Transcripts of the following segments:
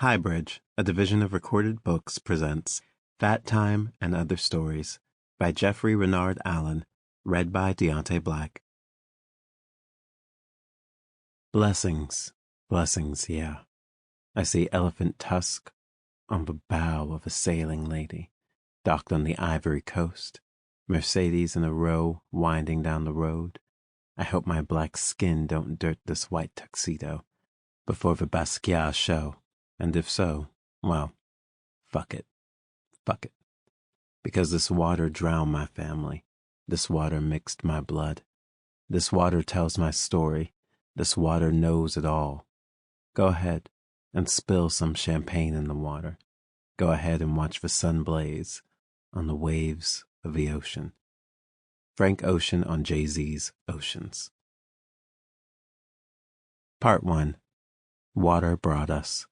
HighBridge, a division of Recorded Books, presents Fat Time and Other Stories by Jeffery Renard Allen, read by Diontae Black. Blessings, blessings, yeah. I see elephant tusk on the bow of a sailing lady, docked on the Ivory Coast, Mercedes in a row winding down the road. I hope my black skin don't dirt this white tuxedo before the Basquiat show. And if so, well, fuck it. Fuck it. Because this water drowned my family. This water mixed my blood. This water tells my story. This water knows it all. Go ahead and spill some champagne in the water. Go ahead and watch the sun blaze on the waves of the ocean. Frank Ocean on Jay-Z's Oceans. Part 1. Water Brought Us.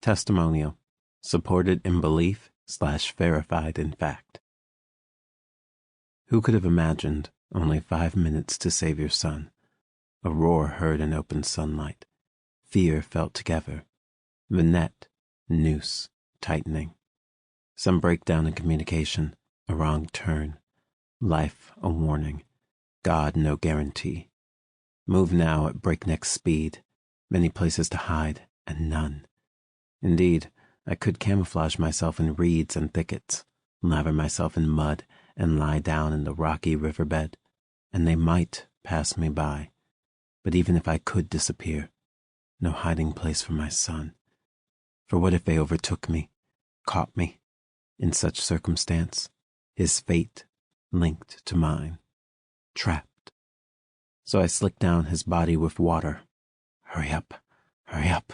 Testimonial, supported in belief/verified in fact. Who could have imagined only 5 minutes to save your son? A roar heard in open sunlight. Fear felt together. The net, noose, tightening. Some breakdown in communication, a wrong turn. Life a warning. God no guarantee. Move now at breakneck speed. Many places to hide, and none. Indeed, I could camouflage myself in reeds and thickets, lather myself in mud, and lie down in the rocky riverbed, and they might pass me by. But even if I could disappear, no hiding place for my son. For what if they overtook me, caught me? In such circumstance, his fate linked to mine, trapped. So I slicked down his body with water. Hurry up, hurry up.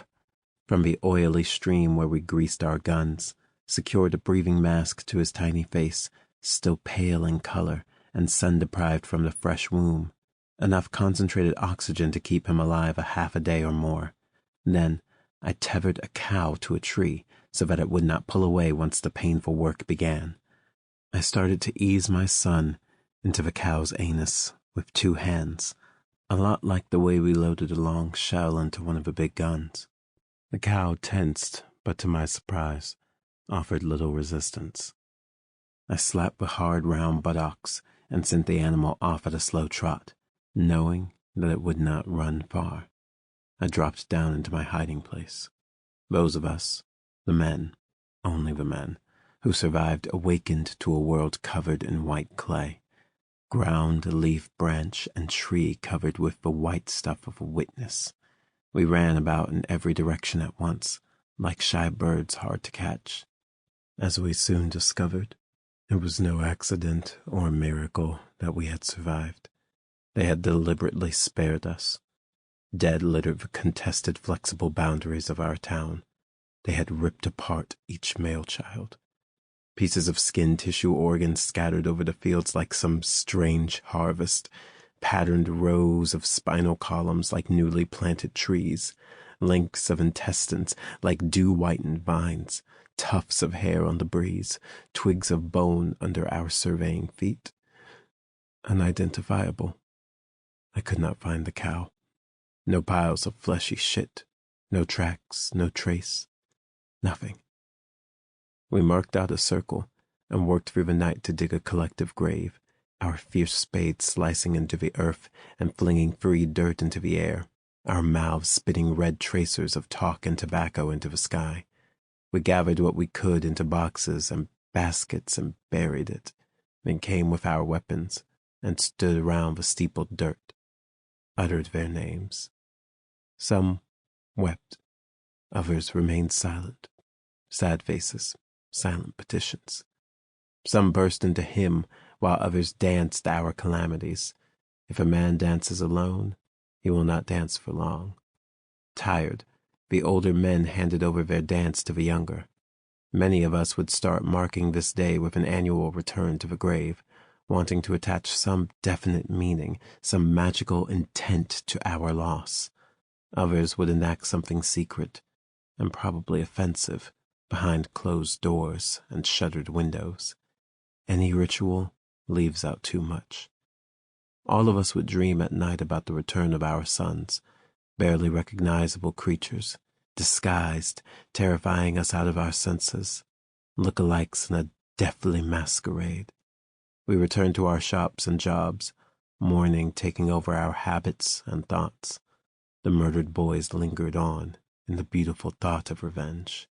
From the oily stream where we greased our guns, secured a breathing mask to his tiny face, still pale in color and sun-deprived from the fresh womb, enough concentrated oxygen to keep him alive a half a day or more. Then I tethered a cow to a tree so that it would not pull away once the painful work began. I started to ease my son into the cow's anus with 2 hands, a lot like the way we loaded a long shell into one of the big guns. The cow tensed, but to my surprise, offered little resistance. I slapped the hard round buttocks and sent the animal off at a slow trot, knowing that it would not run far. I dropped down into my hiding place. Those of us, the men, only the men, who survived awakened to a world covered in white clay, ground, leaf, branch, and tree covered with the white stuff of a witness. We ran about in every direction at once, like shy birds hard to catch. As we soon discovered, it was no accident or miracle that we had survived. They had deliberately spared us. Dead littered the contested flexible boundaries of our town. They had ripped apart each male child. Pieces of skin tissue organs scattered over the fields like some strange harvest. Patterned rows of spinal columns like newly planted trees, links of intestines like dew-whitened vines, tufts of hair on the breeze, twigs of bone under our surveying feet. Unidentifiable. I could not find the cow. No piles of fleshy shit, no tracks, no trace, nothing. We marked out a circle and worked through the night to dig a collective grave, our fierce spades slicing into the earth and flinging free dirt into the air, our mouths spitting red tracers of talk and tobacco into the sky. We gathered what we could into boxes and baskets and buried it, then came with our weapons and stood around the steepled dirt, uttered their names. Some wept, others remained silent, sad faces, silent petitions. Some burst into hymn, while others danced our calamities. If a man dances alone, he will not dance for long. Tired, the older men handed over their dance to the younger. Many of us would start marking this day with an annual return to the grave, wanting to attach some definite meaning, some magical intent to our loss. Others would enact something secret, and probably offensive, behind closed doors and shuttered windows. Any ritual leaves out too much. All of us would dream at night about the return of our sons, barely recognizable creatures, disguised, terrifying us out of our senses, look-alikes in a deathly masquerade. We returned to our shops and jobs, mourning taking over our habits and thoughts. The murdered boys lingered on in the beautiful thought of revenge.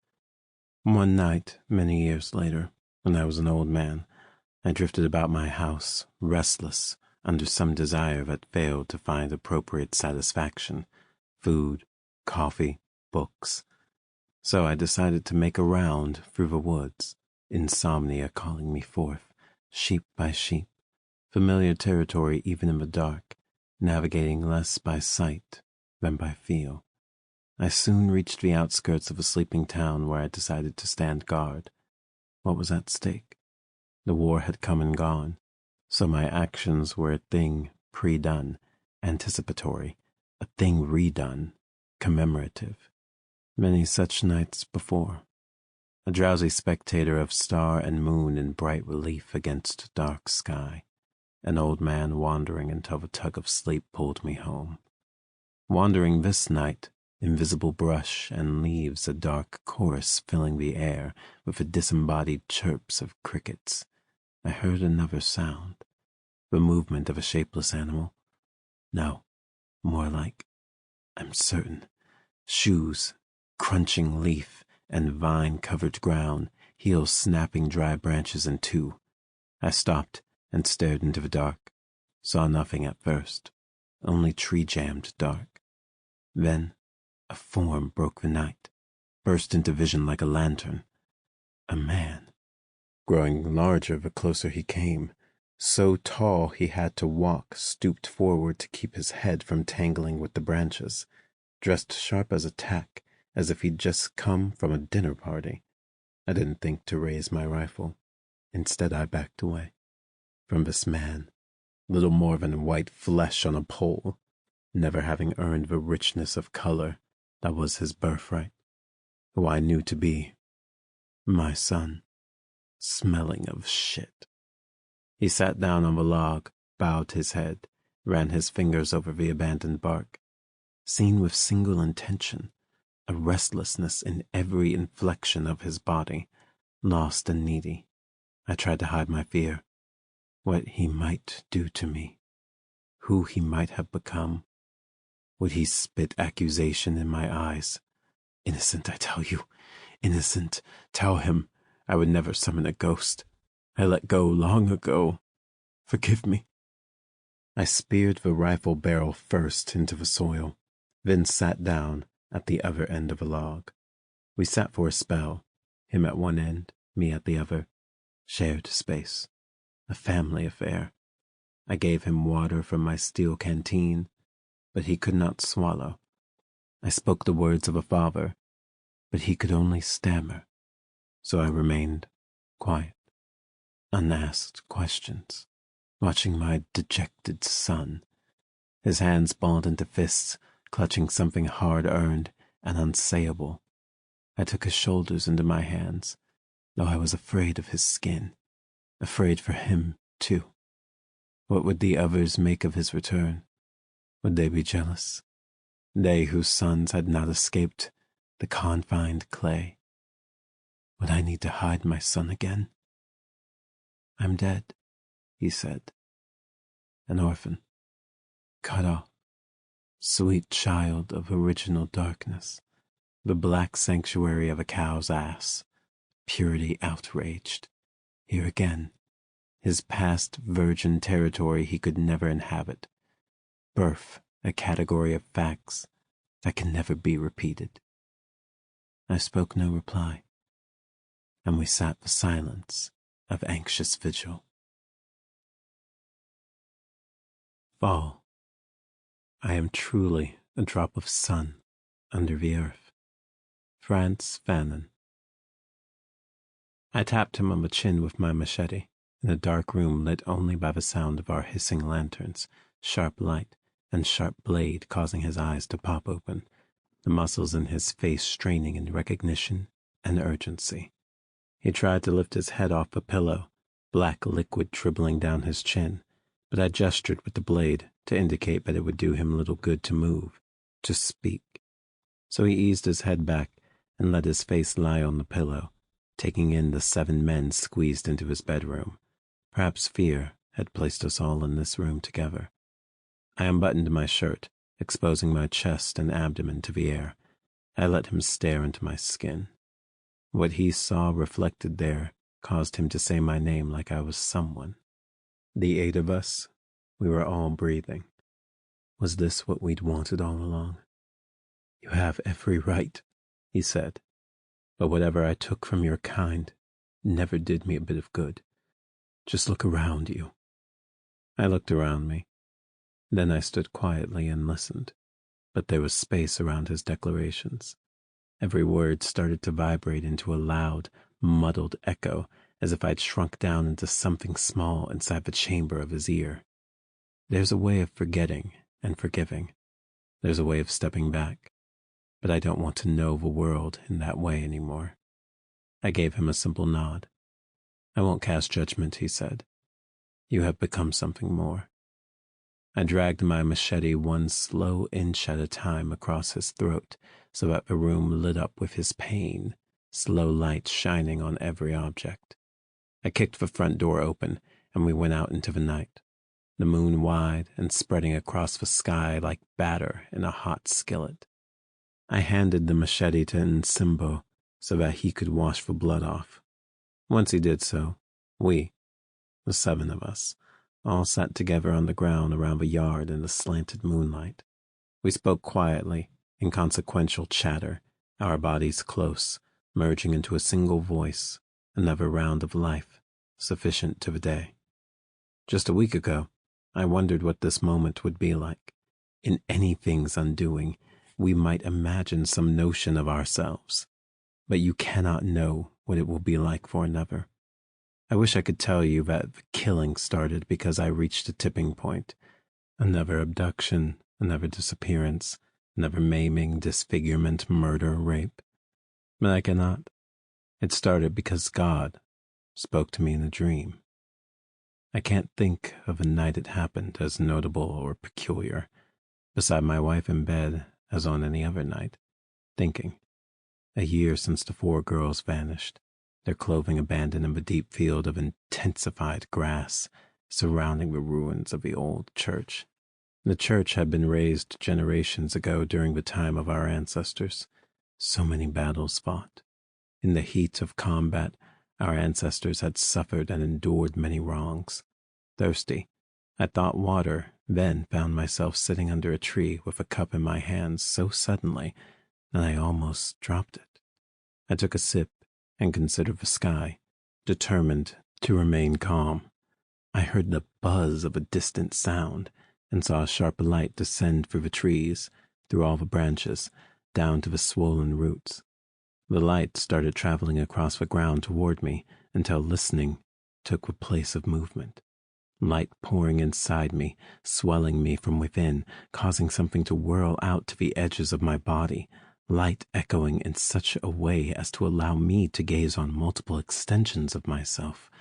One night, many years later, when I was an old man, I drifted about my house, restless, under some desire that failed to find appropriate satisfaction: food, coffee, books. So I decided to make a round through the woods, insomnia calling me forth, sheep by sheep, familiar territory even in the dark, navigating less by sight than by feel. I soon reached the outskirts of a sleeping town where I decided to stand guard. What was at stake? The war had come and gone, so my actions were a thing pre-done, anticipatory, a thing redone, commemorative. Many such nights before, a drowsy spectator of star and moon in bright relief against dark sky, an old man wandering until the tug of sleep pulled me home. Wandering this night, invisible brush and leaves a dark chorus filling the air with the disembodied chirps of crickets, I heard another sound, the movement of a shapeless animal. No, more like, I'm certain, shoes, crunching leaf and vine-covered ground, heels snapping dry branches in two. I stopped and stared into the dark, saw nothing at first, only tree-jammed dark. Then a form broke the night, burst into vision like a lantern. A man, growing larger the closer he came, so tall he had to walk stooped forward to keep his head from tangling with the branches, dressed sharp as a tack, as if he'd just come from a dinner party. I didn't think to raise my rifle. Instead, I backed away from this man, little more than white flesh on a pole, never having earned the richness of color that was his birthright, who I knew to be my son, smelling of shit. He sat down on the log, bowed his head, ran his fingers over the abandoned bark, seen with single intention, a restlessness in every inflection of his body, lost and needy. I tried to hide my fear, what he might do to me, who he might have become. Would he spit accusation in my eyes? Innocent, I tell you, innocent. Tell him I would never summon a ghost. I let go long ago. Forgive me. I speared the rifle barrel first into the soil, then sat down at the other end of a log. We sat for a spell, him at one end, me at the other, shared space, a family affair. I gave him water from my steel canteen, but he could not swallow. I spoke the words of a father, but he could only stammer, so I remained quiet, unasked questions, watching my dejected son, his hands balled into fists, clutching something hard-earned and unsayable. I took his shoulders into my hands, though I was afraid of his skin, afraid for him, too. What would the others make of his return? Would they be jealous? They whose sons had not escaped the confined clay. Would I need to hide my son again? I'm dead, he said. An orphan, cut off, sweet child of original darkness, the black sanctuary of a cow's ass, purity outraged. Here again, his past virgin territory he could never inhabit. Birth, a category of facts that can never be repeated. I spoke no reply, and we sat the silence of anxious vigil. Fall. I am truly a drop of sun under the earth. Frantz Fanon. I tapped him on the chin with my machete, in a dark room lit only by the sound of our hissing lanterns, sharp light and sharp blade causing his eyes to pop open, the muscles in his face straining in recognition and urgency. He tried to lift his head off the pillow, black liquid dribbling down his chin, but I gestured with the blade to indicate that it would do him little good to move, to speak. So he eased his head back and let his face lie on the pillow, taking in the 7 men squeezed into his bedroom. Perhaps fear had placed us all in this room together. I unbuttoned my shirt, exposing my chest and abdomen to the air. I let him stare into my skin. What he saw reflected there caused him to say my name like I was someone. The 8 of us, we were all breathing. Was this what we'd wanted all along? "You have every right," he said, "but whatever I took from your kind never did me a bit of good. Just look around you." I looked around me. Then I stood quietly and listened, but there was space around his declarations. Every word started to vibrate into a loud, muddled echo, as if I'd shrunk down into something small inside the chamber of his ear. There's a way of forgetting and forgiving. There's a way of stepping back, but I don't want to know the world in that way anymore. I gave him a simple nod. "I won't cast judgment," he said. "You have become something more." I dragged my machete 1 slow inch at a time across his throat so that the room lit up with his pain, slow light shining on every object. I kicked the front door open, and we went out into the night, the moon wide and spreading across the sky like batter in a hot skillet. I handed the machete to Nsimbo so that he could wash the blood off. Once he did so, we, the 7 of us, all sat together on the ground around the yard in the slanted moonlight. We spoke quietly, inconsequential chatter, our bodies close, merging into a single voice, another round of life, sufficient to the day. Just a week ago, I wondered what this moment would be like. In anything's undoing, we might imagine some notion of ourselves, but you cannot know what it will be like for another. I wish I could tell you that the killing started because I reached a tipping point. Another abduction, another disappearance, another maiming, disfigurement, murder, rape. But I cannot. It started because God spoke to me in a dream. I can't think of a night it happened as notable or peculiar, beside my wife in bed as on any other night, thinking. A year since the 4 girls vanished, their clothing abandoned in the deep field of intensified grass surrounding the ruins of the old church. The church had been razed generations ago during the time of our ancestors. So many battles fought. In the heat of combat, our ancestors had suffered and endured many wrongs. Thirsty, I thought water, then found myself sitting under a tree with a cup in my hands so suddenly that I almost dropped it. I took a sip and considered the sky, determined to remain calm. I heard the buzz of a distant sound and saw a sharp light descend through the trees, through all the branches, down to the swollen roots. The light started traveling across the ground toward me until listening took the place of movement. Light pouring inside me, swelling me from within, causing something to whirl out to the edges of my body, light echoing in such a way as to allow me to gaze on multiple extensions of myself.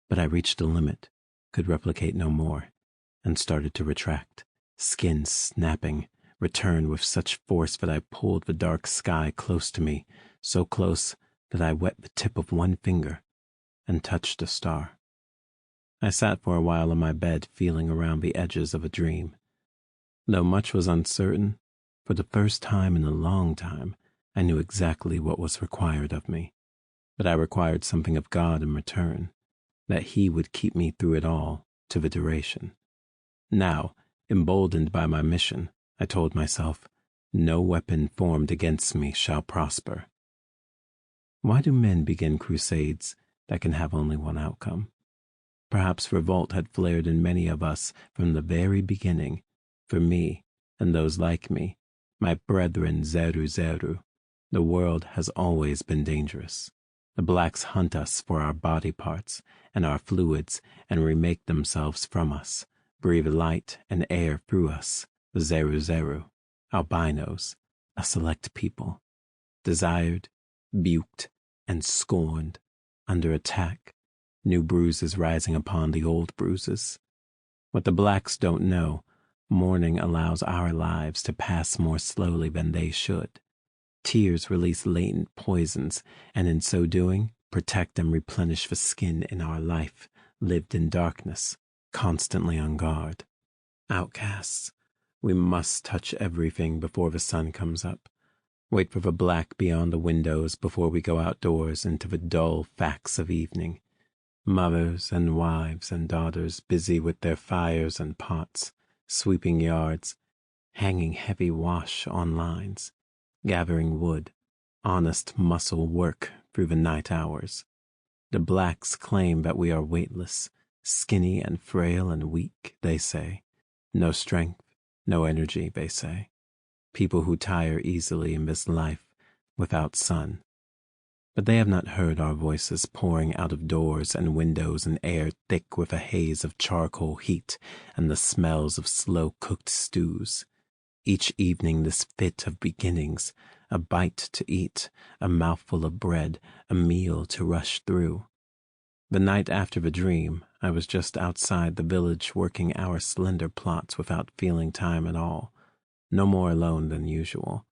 But I reached a limit, could replicate no more, and started to retract, skin snapping, return with such force that I pulled the dark sky close to me, so close that I wet the tip of one finger and touched a star. I sat for a while on my bed feeling around the edges of a dream. Though much was uncertain, for the first time in a long time, I knew exactly what was required of me. But I required something of God in return, that He would keep me through it all to the duration. Now, emboldened by my mission, I told myself, no weapon formed against me shall prosper. Why do men begin crusades that can have only one outcome? Perhaps revolt had flared in many of us from the very beginning, for me and those like me, my brethren Zeru Zeru. The world has always been dangerous. The blacks hunt us for our body parts and our fluids and remake themselves from us, breathe light and air through us, the Zeru Zeru, albinos, a select people, desired, buked, and scorned, under attack, new bruises rising upon the old bruises. What the blacks don't know, mourning allows our lives to pass more slowly than they should. Tears release latent poisons, and in so doing, protect and replenish the skin in our life, lived in darkness, constantly on guard. Outcasts, we must touch everything before the sun comes up. Wait for the black beyond the windows before we go outdoors into the dull facts of evening. Mothers and wives and daughters busy with their fires and pots, sweeping yards, hanging heavy wash on lines, gathering wood, honest muscle work through the night hours. The blacks claim that we are weightless, skinny and frail and weak, they say. No strength, no energy, they say. People who tire easily in this life without sun. But they have not heard our voices pouring out of doors and windows and air thick with a haze of charcoal heat and the smells of slow-cooked stews. Each evening this fit of beginnings, a bite to eat, a mouthful of bread, a meal to rush through. The night after the dream, I was just outside the village working our slender plots without feeling time at all, no more alone than usual.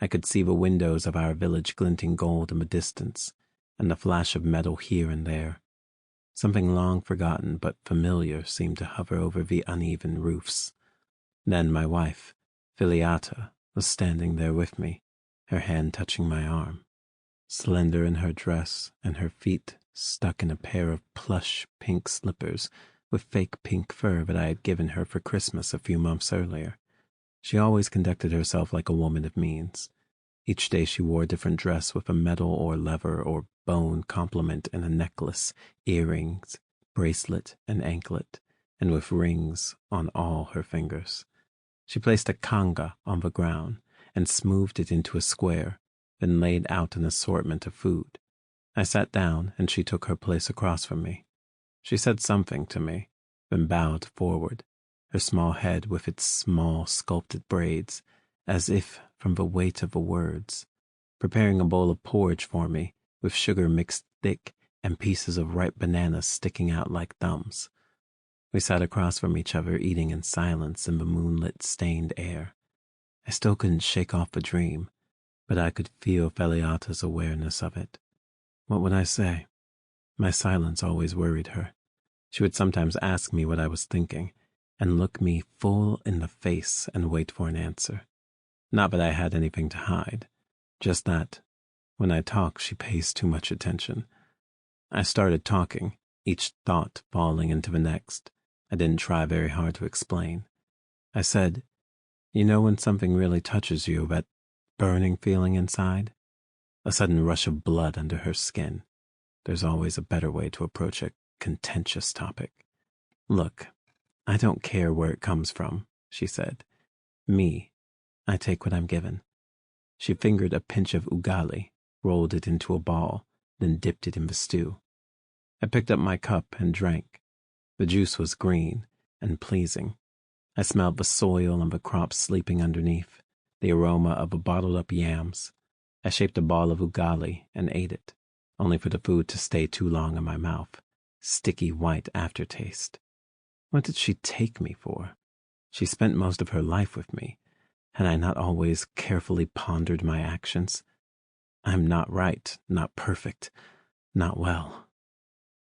I could see the windows of our village glinting gold in the distance, and the flash of metal here and there. Something long forgotten but familiar seemed to hover over the uneven roofs. Then my wife, Filiata, was standing there with me, her hand touching my arm, slender in her dress and her feet stuck in a pair of plush pink slippers with fake pink fur that I had given her for Christmas a few months earlier. She always conducted herself like a woman of means. Each day she wore a different dress with a metal or leather or bone complement in a necklace, earrings, bracelet, and anklet, and with rings on all her fingers. She placed a kanga on the ground and smoothed it into a square, then laid out an assortment of food. I sat down and she took her place across from me. She said something to me, then bowed forward, her small head with its small sculpted braids, as if from the weight of the words, preparing a bowl of porridge for me, with sugar mixed thick and pieces of ripe bananas sticking out like thumbs. We sat across from each other eating in silence in the moonlit stained air. I still couldn't shake off the dream, but I could feel Feliata's awareness of it. What would I say? My silence always worried her. She would sometimes ask me what I was thinking, and look me full in the face and wait for an answer. Not that I had anything to hide, just that, when I talk, she pays too much attention. I started talking, each thought falling into the next. I didn't try very hard to explain. I said, "You know when something really touches you, that burning feeling inside? A sudden rush of blood under her skin. There's always a better way to approach a contentious topic. Look, I don't care where it comes from," she said. "Me, I take what I'm given." She fingered a pinch of ugali, rolled it into a ball, then dipped it in the stew. I picked up my cup and drank. The juice was green and pleasing. I smelled the soil and the crops sleeping underneath, the aroma of the bottled-up yams. I shaped a ball of ugali and ate it, only for the food to stay too long in my mouth, sticky white aftertaste. What did she take me for? She spent most of her life with me. Had I not always carefully pondered my actions? I'm not right, not perfect, not well.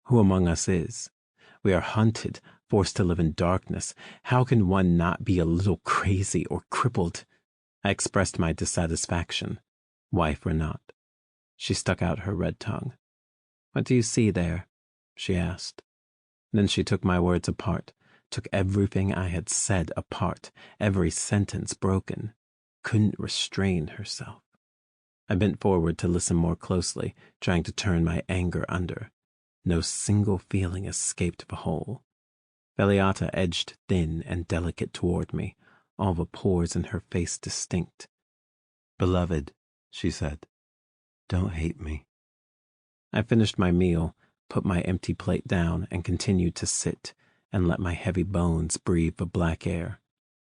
Who among us is? We are hunted, forced to live in darkness. How can one not be a little crazy or crippled? I expressed my dissatisfaction, wife or not. She stuck out her red tongue. "What do you see there?" she asked. Then she took my words apart, took everything I had said apart, every sentence broken, couldn't restrain herself. I bent forward to listen more closely, trying to turn my anger under. No single feeling escaped the whole. Feliata edged thin and delicate toward me, all the pores in her face distinct. "Beloved," she said, "don't hate me." I finished my meal, put my empty plate down, and continued to sit and let my heavy bones breathe the black air.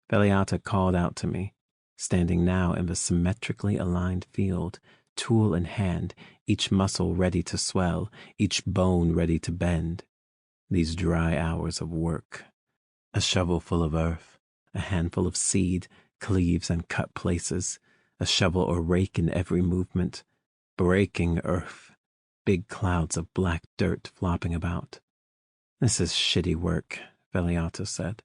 Feliata called out to me, standing now in the symmetrically aligned field, tool in hand, each muscle ready to swell, each bone ready to bend. These dry hours of work. A shovelful of earth, a handful of seed, cleaves and cut places, a shovel or rake in every movement, breaking earth, big clouds of black dirt flopping about. "This is shitty work," Veliata said.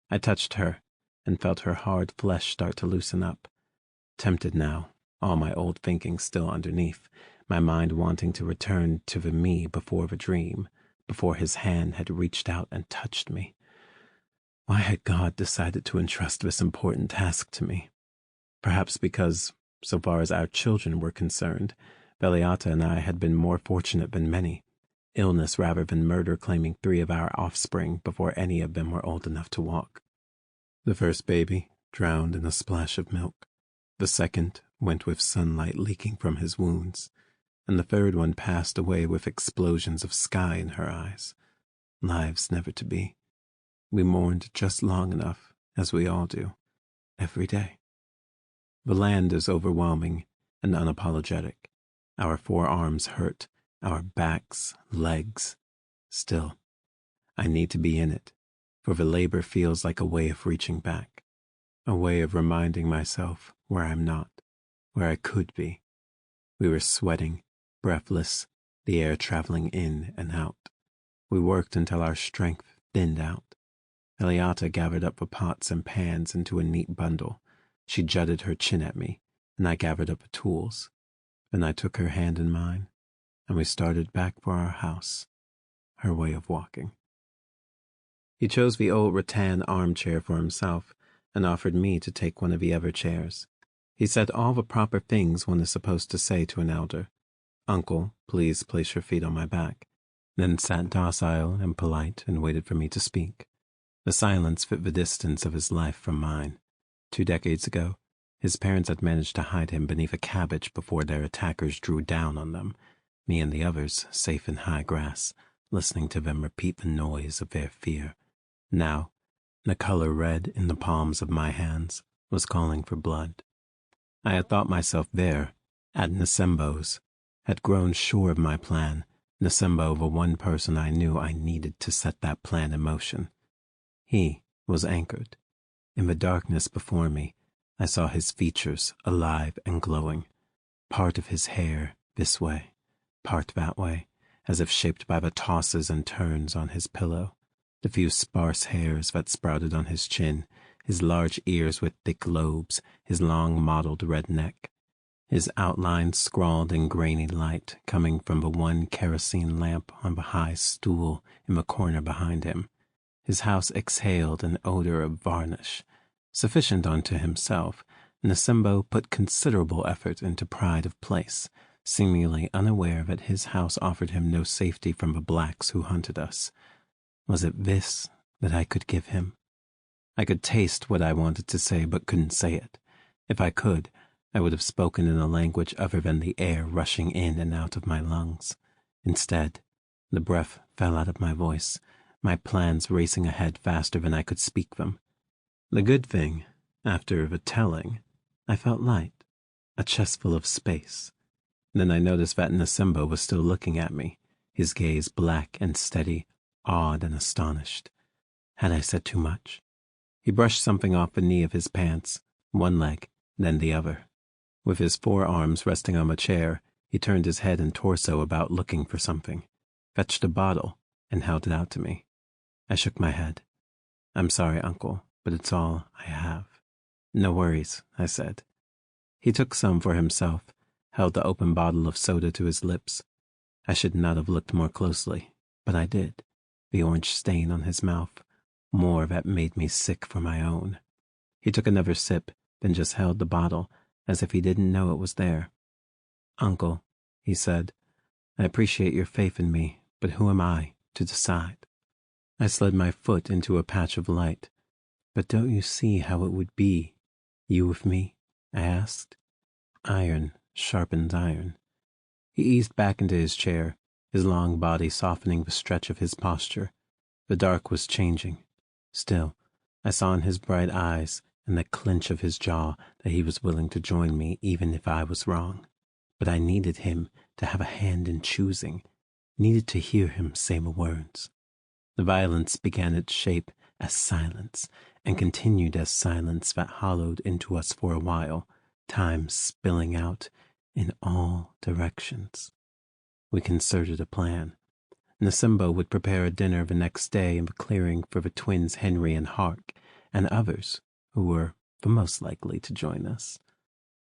I touched her and felt her hard flesh start to loosen up. Tempted now, all my old thinking still underneath, my mind wanting to return to the me before the dream, before his hand had reached out and touched me. Why had God decided to entrust this important task to me? Perhaps because, so far as our children were concerned, Veliata and I had been more fortunate than many, illness rather than murder claiming 3 of our offspring before any of them were old enough to walk. The first baby drowned in a splash of milk. The second went with sunlight leaking from his wounds, and the third one passed away with explosions of sky in her eyes. Lives never to be. We mourned just long enough, as we all do, every day. The land is overwhelming and unapologetic. Our forearms hurt, our backs, legs. Still, I need to be in it, for the labor feels like a way of reaching back, a way of reminding myself where I'm not, where I could be. We were sweating, breathless, the air traveling in and out. We worked until our strength thinned out. Veliata gathered up the pots and pans into a neat bundle. She jutted her chin at me, and I gathered up the tools. Then I took her hand in mine, and we started back for our house, her way of walking. He chose the old rattan armchair for himself and offered me to take one of the other chairs. He said all the proper things one is supposed to say to an elder. "Uncle, please place your feet on my back," then sat docile and polite and waited for me to speak. The silence fit the distance of his life from mine. 2 decades ago, his parents had managed to hide him beneath a cabbage before their attackers drew down on them, me and the others safe in high grass, listening to them repeat the noise of their fear. Now, the color red in the palms of my hands was calling for blood. I had thought myself there, at Nasembo's, had grown sure of my plan, Nasembo the one person I knew I needed to set that plan in motion. He was anchored. In the darkness before me, I saw his features alive and glowing, part of his hair this way, part that way, as if shaped by the tosses and turns on his pillow, the few sparse hairs that sprouted on his chin, his large ears with thick lobes, his long mottled red neck, his outline scrawled in grainy light coming from the one kerosene lamp on the high stool in the corner behind him. His house exhaled an odor of varnish. Sufficient unto himself, Nasembo put considerable effort into pride of place, seemingly unaware that his house offered him no safety from the blacks who hunted us. Was it this that I could give him? I could taste what I wanted to say but couldn't say it. If I could, I would have spoken in a language other than the air rushing in and out of my lungs. Instead, the breath fell out of my voice, my plans racing ahead faster than I could speak them. The good thing, after the telling, I felt light, a chestful of space. Then I noticed that Nasembo was still looking at me, his gaze black and steady, awed and astonished. Had I said too much? He brushed something off the knee of his pants, one leg, then the other. With his forearms resting on the chair, he turned his head and torso about looking for something, fetched a bottle, and held it out to me. I shook my head. "I'm sorry, Uncle, but it's all I have." "No worries," I said. He took some for himself, held the open bottle of soda to his lips. I should not have looked more closely, but I did. The orange stain on his mouth, more that made me sick for my own. He took another sip, then just held the bottle, as if he didn't know it was there. "Uncle," he said, "I appreciate your faith in me, but who am I to decide?" I slid my foot into a patch of light. "But don't you see how it would be, you with me?" I asked. Iron sharpens iron. He eased back into his chair, his long body softening the stretch of his posture. The dark was changing. Still, I saw in his bright eyes and the clench of his jaw that he was willing to join me even if I was wrong. But I needed him to have a hand in choosing, needed to hear him say the words. The violence began its shape as silence, and continued as silence that hollowed into us for a while, time spilling out in all directions. We concerted a plan. Nasimbo would prepare a dinner the next day in the clearing for the twins Henry and Hark, and others who were the most likely to join us.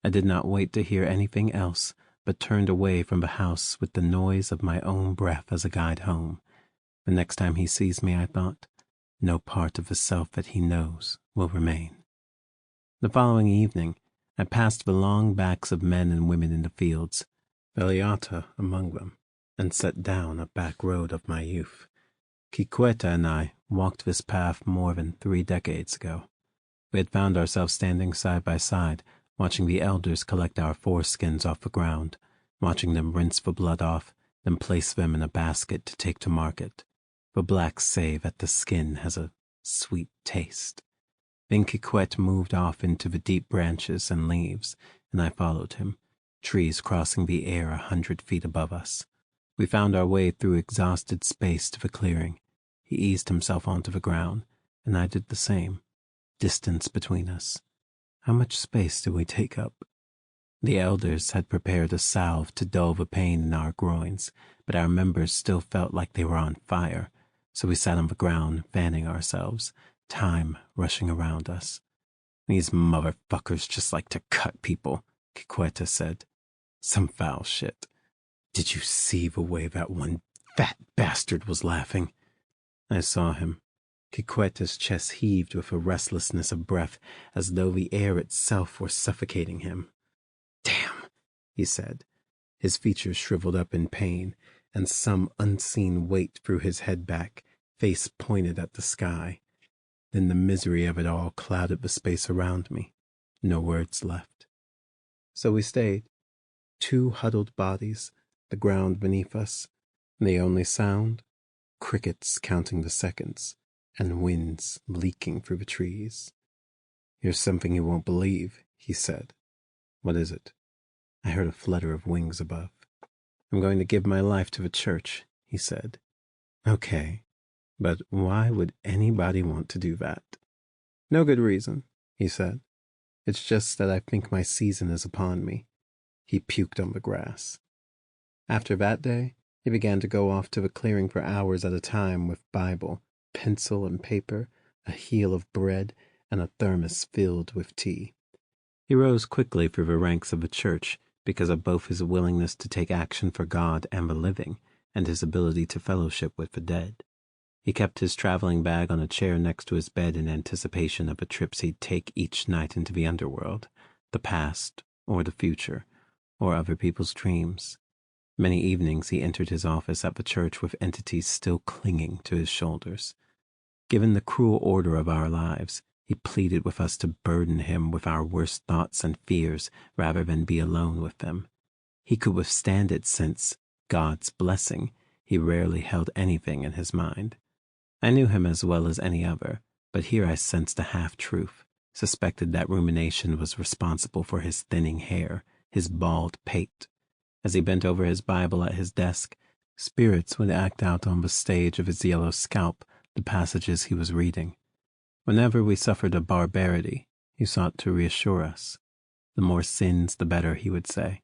I did not wait to hear anything else, but turned away from the house with the noise of my own breath as a guide home. The next time he sees me, I thought, no part of the self that he knows will remain. The following evening, I passed the long backs of men and women in the fields, Diontae among them, and set down a back road of my youth. Kikwete and I walked this path more than 3 decades ago. We had found ourselves standing side by side, watching the elders collect our foreskins off the ground, watching them rinse the blood off, then place them in a basket to take to market. The blacks say that the skin has a sweet taste. Then Kikwete moved off into the deep branches and leaves, and I followed him, trees crossing the air 100 feet above us. We found our way through exhausted space to the clearing. He eased himself onto the ground, and I did the same. Distance between us. How much space do we take up? The elders had prepared a salve to dull the pain in our groins, but our members still felt like they were on fire, so we sat on the ground, fanning ourselves, time rushing around us. These motherfuckers just like to cut people, Kikwete said. Some foul shit. Did you see the way that one fat bastard was laughing? I saw him. Kikwete's chest heaved with a restlessness of breath, as though the air itself were suffocating him. Damn, he said. His features shriveled up in pain, and some unseen weight threw his head back, face pointed at the sky. Then the misery of it all clouded the space around me. No words left. So we stayed. 2 huddled bodies, the ground beneath us, the only sound, crickets counting the seconds, and winds leaking through the trees. Here's something you won't believe, he said. What is it? I heard a flutter of wings above. I'm going to give my life to the church, he said. Okay, but why would anybody want to do that? No good reason, he said. It's just that I think my season is upon me. He puked on the grass. After that day, he began to go off to the clearing for hours at a time with Bible, pencil and paper, a heel of bread, and a thermos filled with tea. He rose quickly through the ranks of the church because of both his willingness to take action for God and the living, and his ability to fellowship with the dead. He kept his traveling bag on a chair next to his bed in anticipation of the trips he'd take each night into the underworld, the past, or the future, or other people's dreams. Many evenings he entered his office at the church with entities still clinging to his shoulders. Given the cruel order of our lives, he pleaded with us to burden him with our worst thoughts and fears rather than be alone with them. He could withstand it since, God's blessing, he rarely held anything in his mind. I knew him as well as any other, but here I sensed a half-truth, suspected that rumination was responsible for his thinning hair, his bald pate. As he bent over his Bible at his desk, spirits would act out on the stage of his yellow scalp the passages he was reading. Whenever we suffered a barbarity, he sought to reassure us. The more sins, the better, he would say.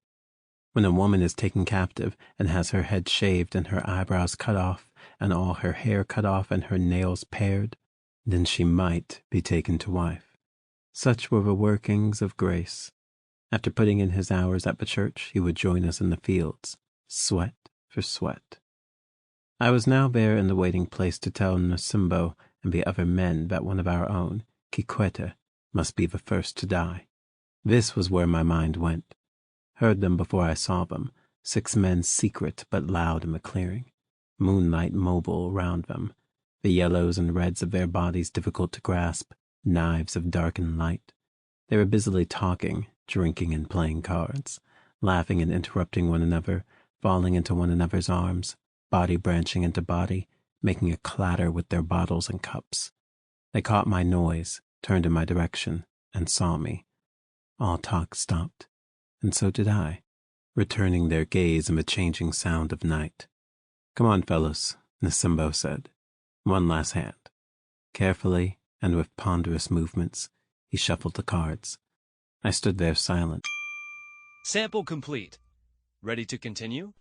When a woman is taken captive and has her head shaved and her eyebrows cut off and all her hair cut off and her nails pared, then she might be taken to wife. Such were the workings of grace. After putting in his hours at the church, he would join us in the fields, sweat for sweat. I was now there in the waiting place to tell Nasimbo and the other men that one of our own, Kikwete, must be the first to die. This was where my mind went. Heard them before I saw them, 6 men secret but loud in the clearing, moonlight mobile around them, the yellows and reds of their bodies difficult to grasp, knives of darkened light. They were busily talking, drinking and playing cards, laughing and interrupting one another, falling into one another's arms, body branching into body, making a clatter with their bottles and cups. They caught my noise, turned in my direction, and saw me. All talk stopped, and so did I, returning their gaze in the changing sound of night. Come on, fellows, Nasimbo said. One last hand. Carefully, and with ponderous movements, he shuffled the cards. I stood there silent. Sample complete. Ready to continue?